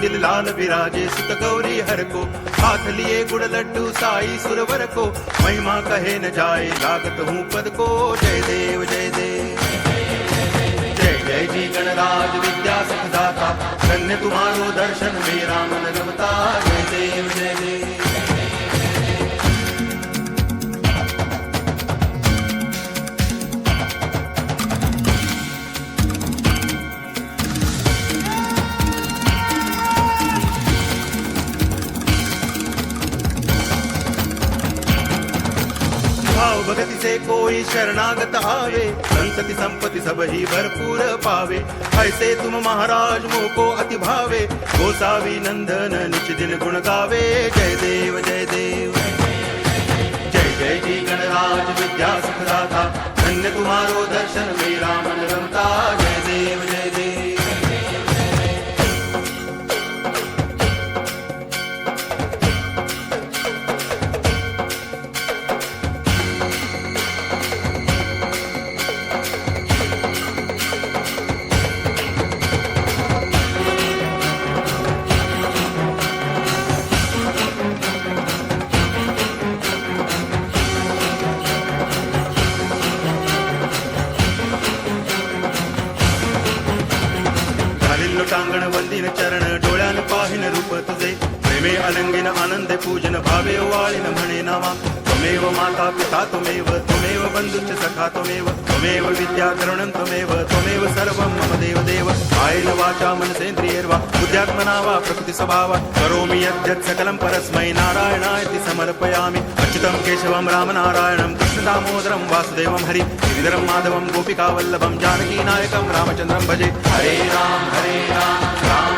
दिल लाल विराजे सुत गौरी हर को हाथ लिए गुड़ लड्डू साई सुरवर को महिमा कहे न जाए लागत हूँ पद को जय देव जय देव जय जय जी गणराज विद्या सुखदाता धन्य तुम्हारो दर्शन मेरा मन रमता जय देव जय देव भाव भगति से कोई शरणागत आवे संतति संपत्ति सब ही भरपूर पावे ऐसे तुम महाराज मोको अति भावे गोसावी नंदन निच दिन गुण गावे जय देव जय देव जय जय जी गणराज विद्या सुखदाता धन्य तुम्हारो दर्शन मेरा मन रमता जय देव जय देव टांगण वंदिन चरण डोळ्यान पाहिन रूप तुझे प्रेमे अलंगिन आनंदे पूजन भावे वाळिन म्हणे नामा त्वमेव माता पिता त्वमेव बंधुश्च सखा त्वमेव विद्या करुणं त्वमेव सर्वं मम देव देव कायेन वाचा मनसेन्द्रियैर्वा बुद्ध्यात्मना वा प्रकृति स्वभावात् करोमि यद्यत् सकलं परस्मै नारायणायति समर्पयामि अच्युतं केशवं रामनारायणं कृष्णदामोदरं वासुदेवं हरि गिरिधरं माधवं गोपिकावल्लभं जानकीनायकं रामचन्द्रं भजे हरे राम राम